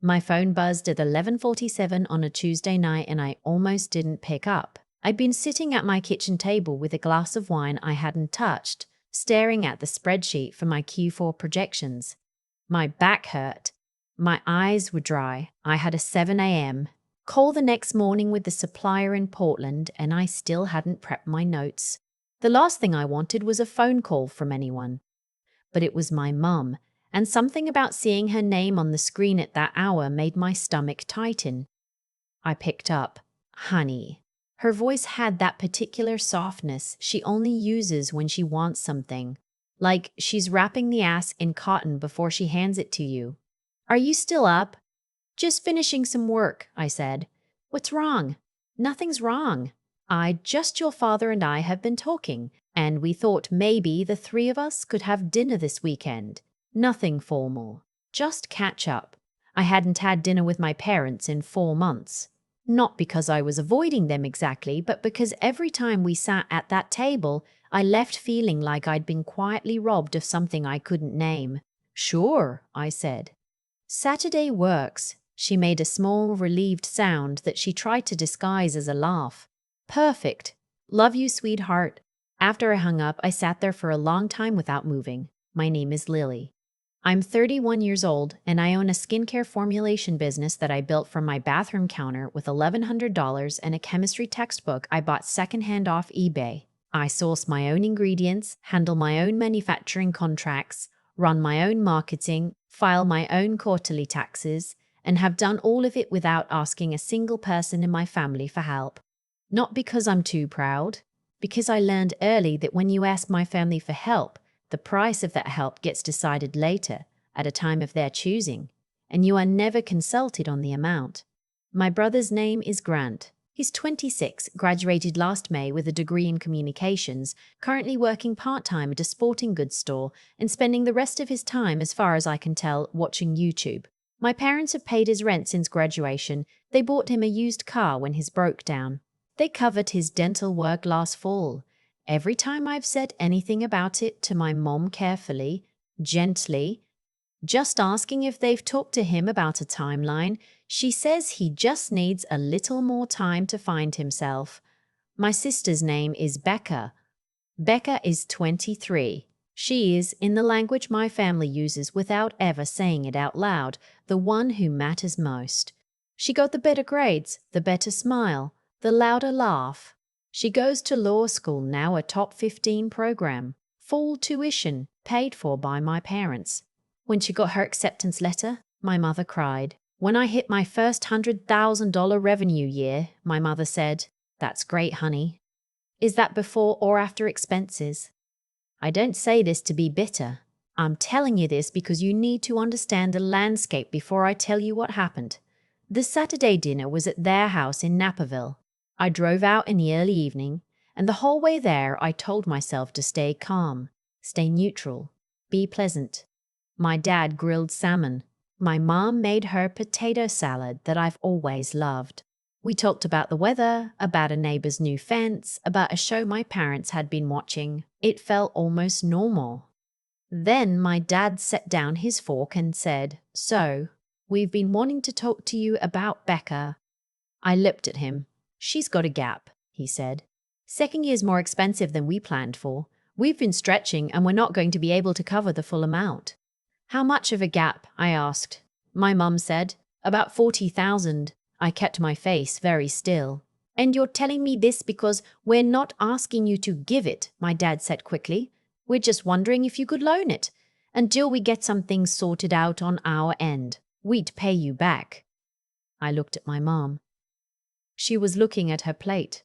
My phone buzzed at 11:47 on a Tuesday night and I almost didn't pick up. I'd been sitting at my kitchen table with a glass of wine I hadn't touched, staring at the spreadsheet for my Q4 projections. My back hurt. My eyes were dry. I had a 7 a.m. call the next morning with the supplier in Portland and I still hadn't prepped my notes. The last thing I wanted was a phone call from anyone. But it was my mum, and something about seeing her name on the screen at that hour made my stomach tighten. I picked up, "Honey." Her voice had that particular softness she only uses when she wants something, like she's wrapping the ass in cotton before she hands it to you. "Are you still up?" "Just finishing some work," I said. "What's wrong?" "Nothing's wrong. Just your father and I have been talking, and we thought maybe the three of us could have dinner this weekend. Nothing formal. Just catch up. I hadn't had dinner with my parents in 4 months. Not because I was avoiding them exactly, but because every time we sat at that table, I left feeling like I'd been quietly robbed of something I couldn't name. "Sure," I said. "Saturday works." She made a small, relieved sound that she tried to disguise as a laugh. "Perfect. Love you, sweetheart." After I hung up, I sat there for a long time without moving. My name is Lily. I'm 31 years old, and I own a skincare formulation business that I built from my bathroom counter with $1,100 and a chemistry textbook I bought secondhand off eBay. I source my own ingredients, handle my own manufacturing contracts, run my own marketing, file my own quarterly taxes, and have done all of it without asking a single person in my family for help. Not because I'm too proud, because I learned early that when you ask my family for help, the price of that help gets decided later, at a time of their choosing, and you are never consulted on the amount. My brother's name is Grant. He's 26, graduated last May with a degree in communications, currently working part-time at a sporting goods store, and spending the rest of his time, as far as I can tell, watching YouTube. My parents have paid his rent since graduation. They bought him a used car when his broke down. They covered his dental work last fall. Every time I've said anything about it to my mom carefully, gently, just asking if they've talked to him about a timeline, she says he just needs a little more time to find himself. My sister's name is Becca. Becca is 23. She is, in the language my family uses without ever saying it out loud, the one who matters most. She got the better grades, the better smile, the louder laugh. She goes to law school now, a top 15 program, full tuition, paid for by my parents. When she got her acceptance letter, my mother cried. When I hit my first $100,000 revenue year, my mother said, "That's great, honey." Is that before or after expenses? I don't say this to be bitter. I'm telling you this because you need to understand the landscape before I tell you what happened. The Saturday dinner was at their house in Naperville. I drove out in the early evening, and the whole way there I told myself to stay calm, stay neutral, be pleasant. My dad grilled salmon. My mom made her potato salad that I've always loved. We talked about the weather, about a neighbor's new fence, about a show my parents had been watching. It felt almost normal. Then my dad set down his fork and said, "So, we've been wanting to talk to you about Becca." I looked at him. "She's got a gap," he said. "Second year's more expensive than we planned for. We've been stretching and we're not going to be able to cover the full amount." "How much of a gap?" I asked. My mum said, "About 40,000. I kept my face very still. "And you're telling me this because we're not asking you to give it," my dad said quickly. "We're just wondering if you could loan it. Until we get some things sorted out on our end, we'd pay you back." I looked at my mom. She was looking at her plate.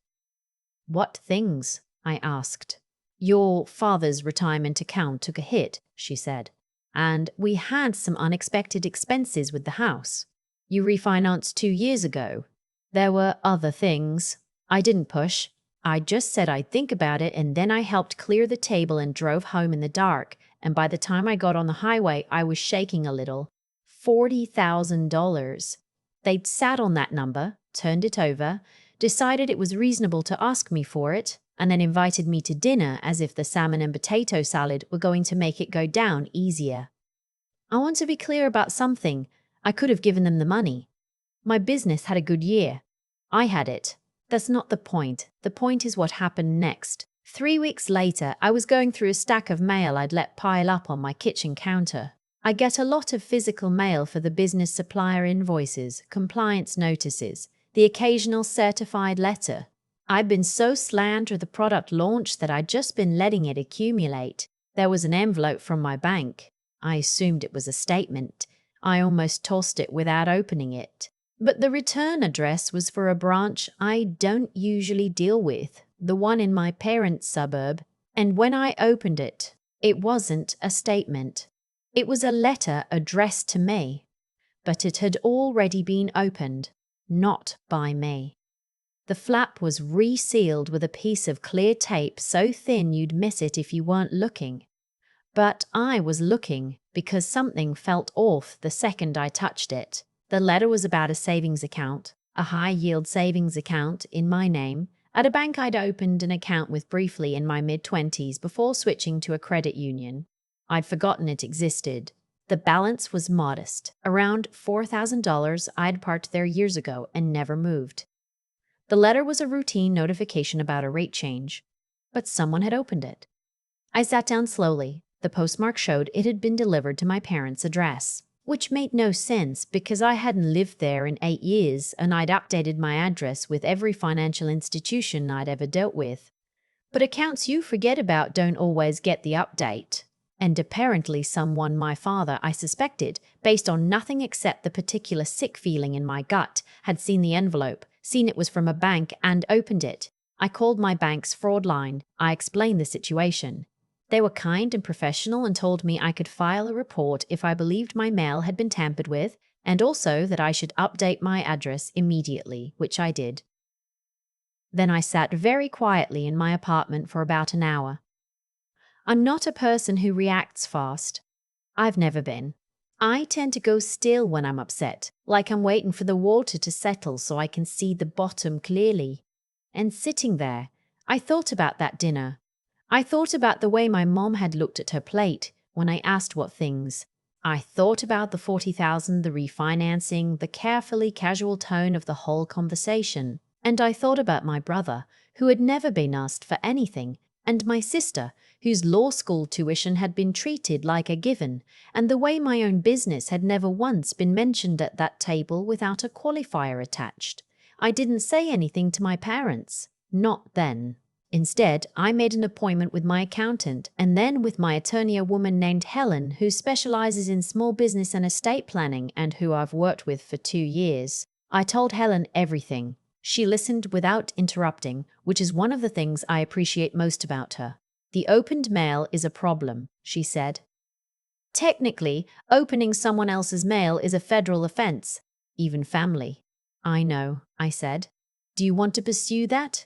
"What things?" I asked. "Your father's retirement account took a hit," she said. "And we had some unexpected expenses with the house. You refinanced 2 years ago. There were other things." I didn't push. I just said I'd think about it, and then I helped clear the table and drove home in the dark, and by the time I got on the highway, I was shaking a little. $40,000. They'd sat on that number, turned it over, decided it was reasonable to ask me for it, and then invited me to dinner as if the salmon and potato salad were going to make it go down easier. I want to be clear about something. I could have given them the money. My business had a good year. I had it. That's not the point. The point is what happened next. 3 weeks later, I was going through a stack of mail I'd let pile up on my kitchen counter. I get a lot of physical mail for the business supplier invoices, compliance notices, the occasional certified letter. I'd been so slammed with the product launch that I'd just been letting it accumulate. There was an envelope from my bank. I assumed it was a statement. I almost tossed it without opening it. But the return address was for a branch I don't usually deal with, the one in my parents' suburb, and when I opened it, it wasn't a statement. It was a letter addressed to me, but it had already been opened, not by me. The flap was resealed with a piece of clear tape so thin you'd miss it if you weren't looking. But I was looking because something felt off the second I touched it. The letter was about a savings account, a high-yield savings account in my name, at a bank I'd opened an account with briefly in my mid-20s before switching to a credit union. I'd forgotten it existed. The balance was modest, around $4,000 I'd parked there years ago and never moved. The letter was a routine notification about a rate change, but someone had opened it. I sat down slowly. The postmark showed it had been delivered to my parents' address, which made no sense because I hadn't lived there in 8 years and I'd updated my address with every financial institution I'd ever dealt with. But accounts you forget about don't always get the update. And apparently someone, my father, I suspected, based on nothing except the particular sick feeling in my gut, had seen the envelope, seen it was from a bank, and opened it. I called my bank's fraud line. I explained the situation. They were kind and professional and told me I could file a report if I believed my mail had been tampered with, and also that I should update my address immediately, which I did. Then I sat very quietly in my apartment for about an hour. I'm not a person who reacts fast. I've never been. I tend to go still when I'm upset, like I'm waiting for the water to settle so I can see the bottom clearly. And sitting there, I thought about that dinner. I thought about the way my mom had looked at her plate when I asked what things. I thought about the 40,000, the refinancing, the carefully casual tone of the whole conversation. And I thought about my brother, who had never been asked for anything, and my sister, whose law school tuition had been treated like a given, and the way my own business had never once been mentioned at that table without a qualifier attached. I didn't say anything to my parents. Not then. Instead, I made an appointment with my accountant and then with my attorney, a woman named Helen, who specializes in small business and estate planning and who I've worked with for 2 years. I told Helen everything. She listened without interrupting, which is one of the things I appreciate most about her. The opened mail is a problem, she said. Technically, opening someone else's mail is a federal offense, even family. I know, I said. Do you want to pursue that?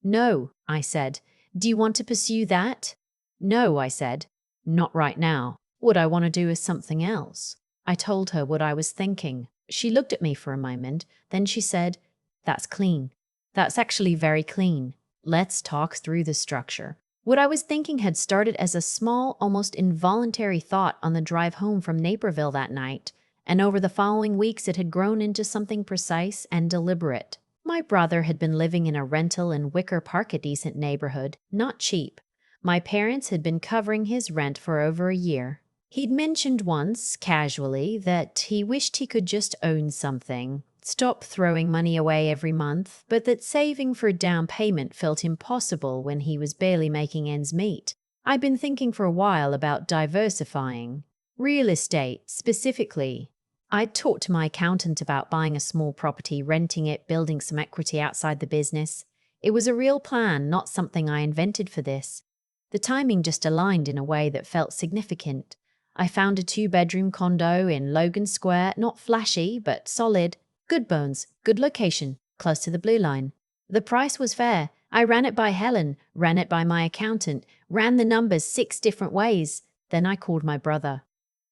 No, I said. Do you want to pursue that? No, I said. Not right now. What I want to do is something else. I told her what I was thinking. She looked at me for a moment, then she said, "That's clean. That's actually very clean. Let's talk through the structure." What I was thinking had started as a small, almost involuntary thought on the drive home from Naperville that night, and over the following weeks it had grown into something precise and deliberate. My brother had been living in a rental in Wicker Park, a decent neighborhood, not cheap. My parents had been covering his rent for over a year. He'd mentioned once, casually, that he wished he could just own something, stop throwing money away every month, but that saving for a down payment felt impossible when he was barely making ends meet. I'd been thinking for a while about diversifying. Real estate, specifically. I'd talked to my accountant about buying a small property, renting it, building some equity outside the business. It was a real plan, not something I invented for this. The timing just aligned in a way that felt significant. I found a 2-bedroom condo in Logan Square, not flashy, but solid. Good bones, good location, close to the blue line. The price was fair. I ran it by Helen, ran it by my accountant, ran the numbers 6 different ways. Then I called my brother.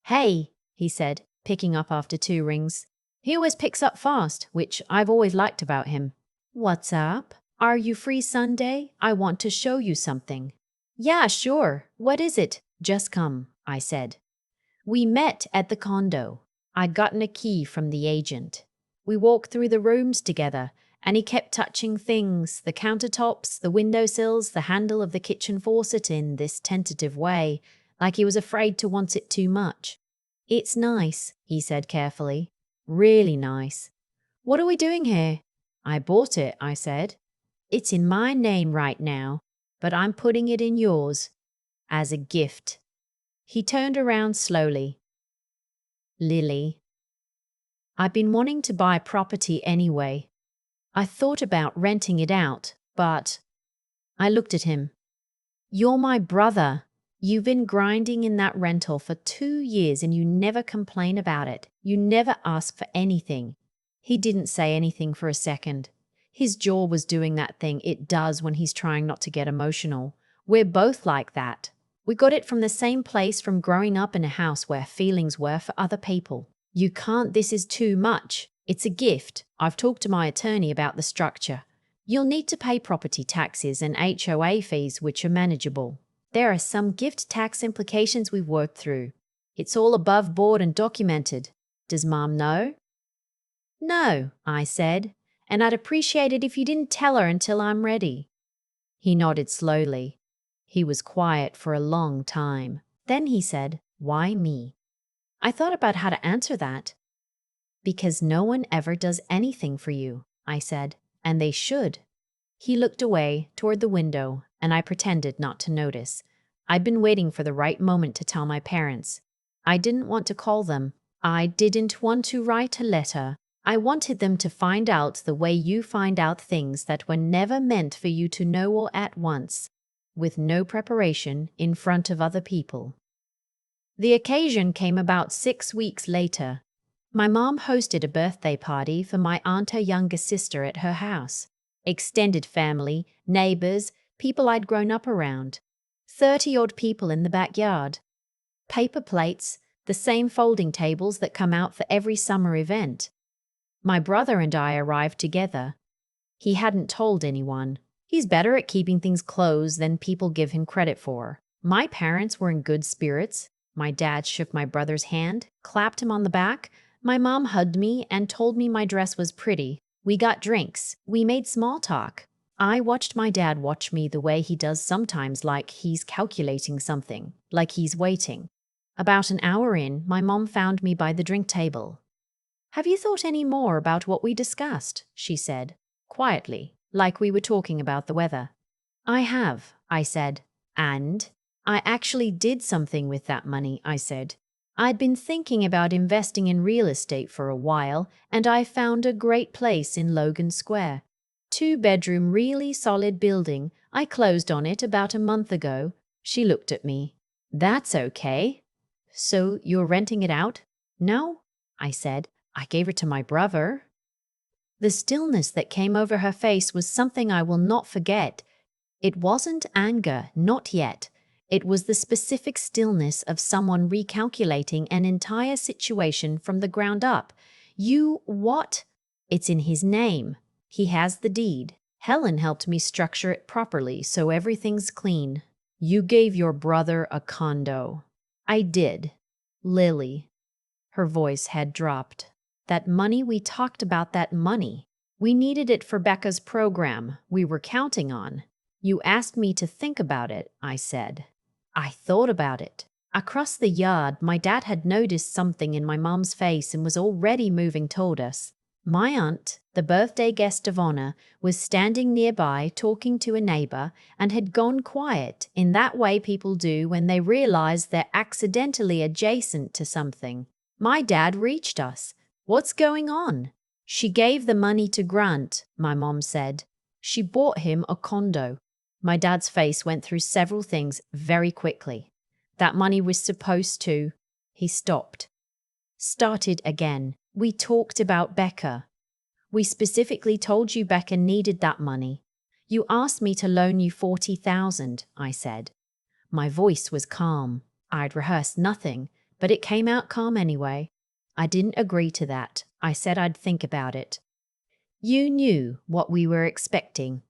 "Hey," he said, picking up after 2 rings. He always picks up fast, which I've always liked about him. "What's up? Are you free Sunday? I want to show you something." "Yeah, sure. What is it?" "Just come," I said. We met at the condo. I'd gotten a key from the agent. We walked through the rooms together, and he kept touching things, the countertops, the windowsills, the handle of the kitchen faucet in this tentative way, like he was afraid to want it too much. It's nice, he said carefully. Really nice. What are we doing here? I bought it, I said. It's in my name right now, but I'm putting it in yours as a gift. He turned around slowly. Lily, I've been wanting to buy property anyway. I thought about renting it out, but I looked at him. You're my brother. You've been grinding in that rental for 2 years and you never complain about it. You never ask for anything. He didn't say anything for a second. His jaw was doing that thing it does when he's trying not to get emotional. We're both like that. We got it from the same place from growing up in a house where feelings were for other people. You can't, this is too much. It's a gift. I've talked to my attorney about the structure. You'll need to pay property taxes and HOA fees, which are manageable. There are some gift tax implications we've worked through. It's all above board and documented. Does Mom know? No, I said, and I'd appreciate it if you didn't tell her until I'm ready. He nodded slowly. He was quiet for a long time. Then he said, Why me? I thought about how to answer that. Because no one ever does anything for you, I said, and they should. He looked away toward the window, and I pretended not to notice. I'd been waiting for the right moment to tell my parents. I didn't want to call them. I didn't want to write a letter. I wanted them to find out the way you find out things that were never meant for you to know all at once, with no preparation in front of other people. The occasion came about 6 weeks later. My mom hosted a birthday party for my aunt, her younger sister, at her house. Extended family, neighbors, people I'd grown up around. 30-odd people in the backyard. Paper plates, the same folding tables that come out for every summer event. My brother and I arrived together. He hadn't told anyone. He's better at keeping things closed than people give him credit for. My parents were in good spirits. My dad shook my brother's hand, clapped him on the back. My mom hugged me and told me my dress was pretty. We got drinks. We made small talk. I watched my dad watch me the way he does sometimes, like he's calculating something, like he's waiting. About an hour in, my mom found me by the drink table. Have you thought any more about what we discussed? She said, quietly, like we were talking about the weather. I have, I said. And I actually did something with that money, I said. I'd been thinking about investing in real estate for a while, and I found a great place in Logan Square. 2-bedroom, really solid building. I closed on it about a month ago. She looked at me. That's okay. So you're renting it out? No, I said. I gave it to my brother. The stillness that came over her face was something I will not forget. It wasn't anger, not yet. It was the specific stillness of someone recalculating an entire situation from the ground up. You what? It's in his name. He has the deed. Helen helped me structure it properly, so everything's clean. You gave your brother a condo. I did. Lily. Her voice had dropped. That money, we talked about that money. We needed it for Becca's program. We were counting on. You asked me to think about it, I said. I thought about it. Across the yard, my dad had noticed something in my mom's face and was already moving toward us. My aunt, the birthday guest of honor, was standing nearby talking to a neighbor and had gone quiet in that way people do when they realize they're accidentally adjacent to something. My dad reached us. What's going on? She gave the money to Grant, my mom said. She bought him a condo. My dad's face went through several things very quickly. That money was supposed to... He stopped. Started again. We talked about Becca. We specifically told you Becca needed that money. You asked me to loan you $40,000, I said. My voice was calm. I'd rehearsed nothing, but it came out calm anyway. I didn't agree to that. I said I'd think about it. You knew what we were expecting.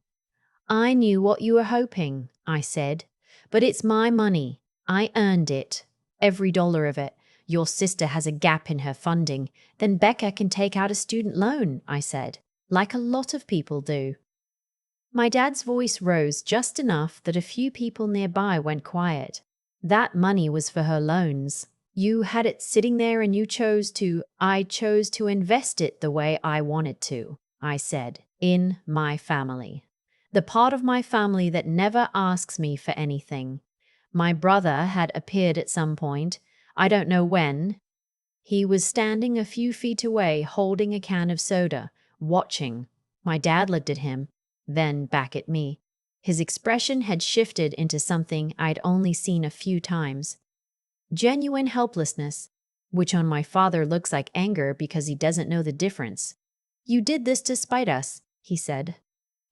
I knew what you were hoping, I said. But it's my money. I earned it. Every dollar of it. Your sister has a gap in her funding, then Becca can take out a student loan, I said, like a lot of people do. My dad's voice rose just enough that a few people nearby went quiet. That money was for her loans. You had it sitting there and I chose to invest it the way I wanted to, I said, in my family. The part of my family that never asks me for anything. My brother had appeared at some point. I don't know when. He was standing a few feet away holding a can of soda, watching. My dad looked at him, then back at me. His expression had shifted into something I'd only seen a few times. Genuine helplessness, which on my father looks like anger because he doesn't know the difference. You did this to spite us, he said.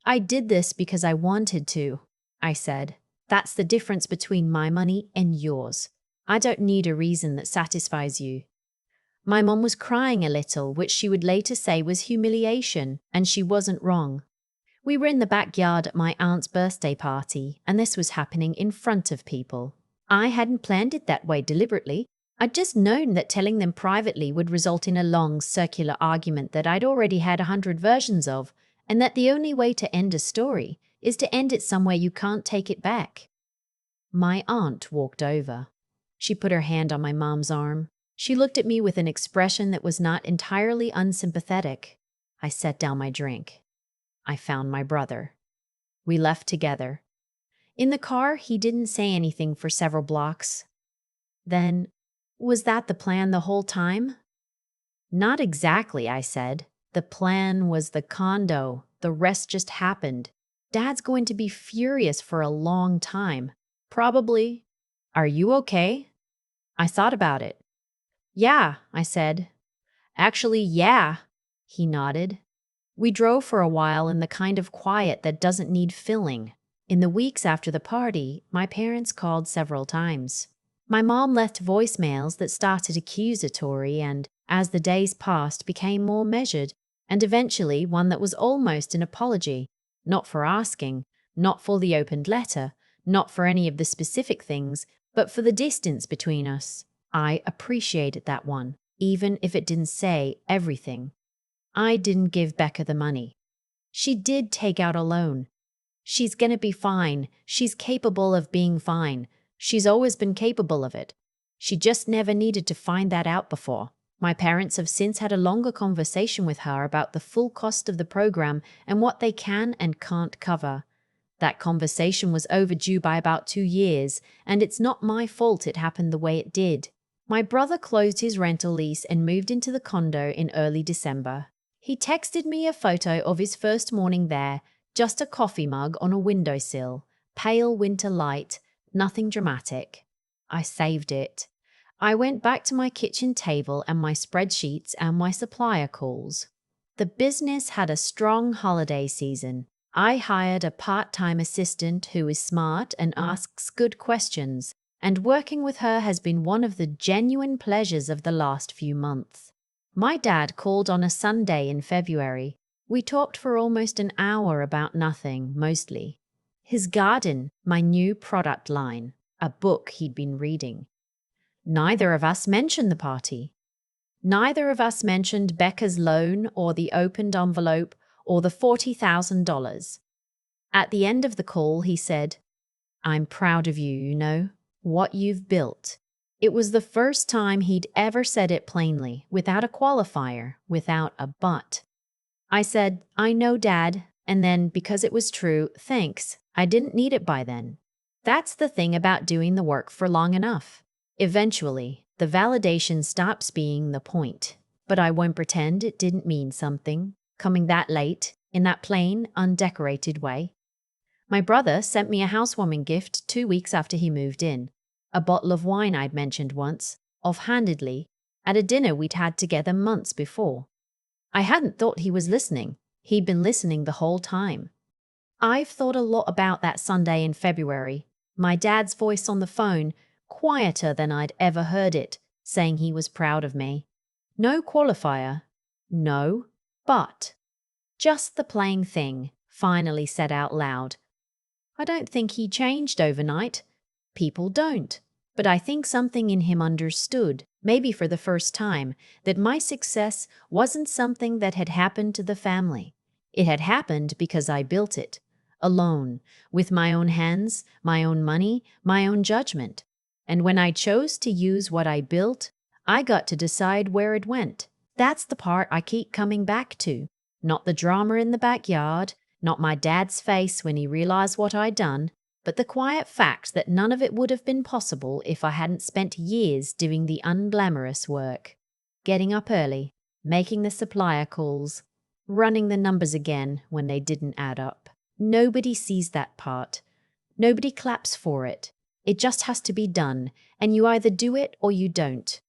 I did this because I wanted to, I said. That's the difference between my money and yours. I don't need a reason that satisfies you. My mom was crying a little, which she would later say was humiliation, and she wasn't wrong. We were in the backyard at my aunt's birthday party, and this was happening in front of people. I hadn't planned it that way deliberately. I'd just known that telling them privately would result in a long, circular argument that I'd already had 100 versions of, and that the only way to end a story is to end it somewhere you can't take it back. My aunt walked over. She put her hand on my mom's arm. She looked at me with an expression that was not entirely unsympathetic. I set down my drink. I found my brother. We left together. In the car, he didn't say anything for several blocks. Then, was that the plan the whole time? Not exactly, I said. The plan was the condo. The rest just happened. Dad's going to be furious for a long time. Probably. Are you okay? I thought about it. Yeah, I said. Actually, yeah, he nodded. We drove for a while in the kind of quiet that doesn't need filling. In the weeks after the party, my parents called several times. My mom left voicemails that started accusatory and, as the days passed, became more measured, and eventually one that was almost an apology, not for asking, not for the opened letter, not for any of the specific things, but for the distance between us. I appreciated that one, even if it didn't say everything. I didn't give Becca the money. She did take out a loan. She's gonna be fine. She's capable of being fine. She's always been capable of it. She just never needed to find that out before. My parents have since had a longer conversation with her about the full cost of the program and what they can and can't cover. That conversation was overdue by about 2 years, and it's not my fault it happened the way it did. My brother closed his rental lease and moved into the condo in early December. He texted me a photo of his first morning there, just a coffee mug on a windowsill, pale winter light, nothing dramatic. I saved it. I went back to my kitchen table and my spreadsheets and my supplier calls. The business had a strong holiday season. I hired a part-time assistant who is smart and asks good questions, and working with her has been one of the genuine pleasures of the last few months. My dad called on a Sunday in February. We talked for almost an hour about nothing, mostly. His garden, my new product line, a book he'd been reading. Neither of us mentioned the party. Neither of us mentioned Becca's loan or the opened envelope or the $40,000. At the end of the call, he said, "I'm proud of you, you know, what you've built." It was the first time he'd ever said it plainly, without a qualifier, without a but. I said, "I know, Dad," and then, because it was true, "Thanks, I didn't need it by then." That's the thing about doing the work for long enough. Eventually, the validation stops being the point. But I won't pretend it didn't mean something, coming that late, in that plain, undecorated way. My brother sent me a housewarming gift 2 weeks after he moved in. A bottle of wine I'd mentioned once, offhandedly, at a dinner we'd had together months before. I hadn't thought he was listening. He'd been listening the whole time. I've thought a lot about that Sunday in February. My dad's voice on the phone, quieter than I'd ever heard it, saying he was proud of me. No qualifier. No, but. Just the plain thing, finally said out loud. I don't think he changed overnight. People don't. But I think something in him understood. maybe for the first time, that my success wasn't something that had happened to the family. It had happened because I built it, alone, with my own hands, my own money, my own judgment. And when I chose to use what I built, I got to decide where it went. That's the part I keep coming back to. Not the drama in the backyard, not my dad's face when he realized what I'd done, but the quiet fact that none of it would have been possible if I hadn't spent years doing the unglamorous work. Getting up early, making the supplier calls, running the numbers again when they didn't add up. Nobody sees that part. Nobody claps for it. It just has to be done, and you either do it or you don't.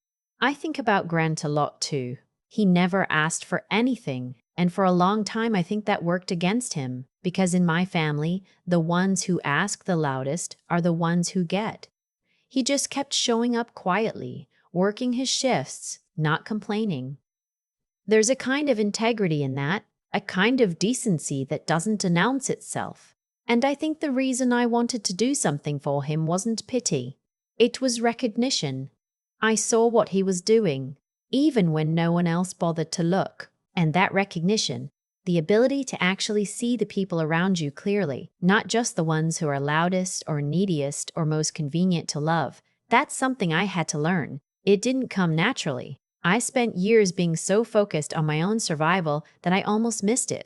I think about Grant a lot too. He never asked for anything, and for a long time I think that worked against him, because in my family, the ones who ask the loudest are the ones who get. He just kept showing up quietly, working his shifts, not complaining. There's a kind of integrity in that, a kind of decency that doesn't announce itself. And I think the reason I wanted to do something for him wasn't pity. It was recognition. I saw what he was doing, even when no one else bothered to look. And that recognition, the ability to actually see the people around you clearly, not just the ones who are loudest or neediest or most convenient to love, that's something I had to learn. It didn't come naturally. I spent years being so focused on my own survival that I almost missed it.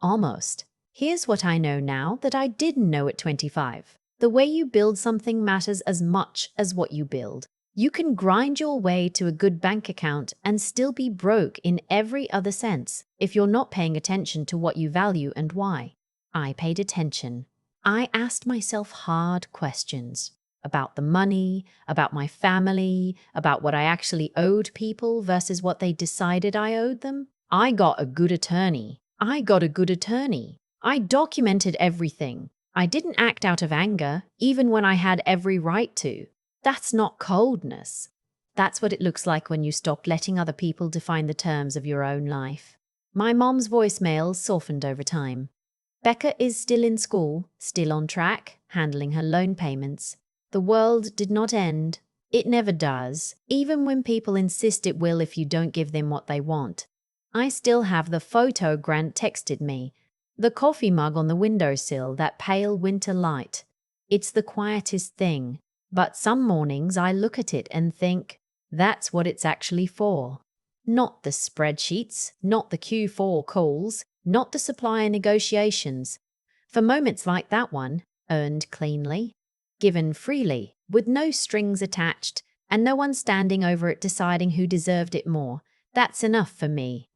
Almost. Here's what I know now that I didn't know at 25. The way you build something matters as much as what you build. You can grind your way to a good bank account and still be broke in every other sense if you're not paying attention to what you value and why. I paid attention. I asked myself hard questions about the money, about my family, about what I actually owed people versus what they decided I owed them. I got a good attorney. I documented everything. I didn't act out of anger, even when I had every right to. That's not coldness. That's what it looks like when you stop letting other people define the terms of your own life. My mom's voicemails softened over time. Becca is still in school, still on track, handling her loan payments. The world did not end. It never does, even when people insist it will if you don't give them what they want. I still have the photo Grant texted me, the coffee mug on the windowsill, that pale winter light. It's the quietest thing, but some mornings I look at it and think, that's what it's actually for. Not the spreadsheets, not the Q4 calls, not the supplier negotiations. For moments like that one, earned cleanly, given freely, with no strings attached, and no one standing over it deciding who deserved it more, that's enough for me.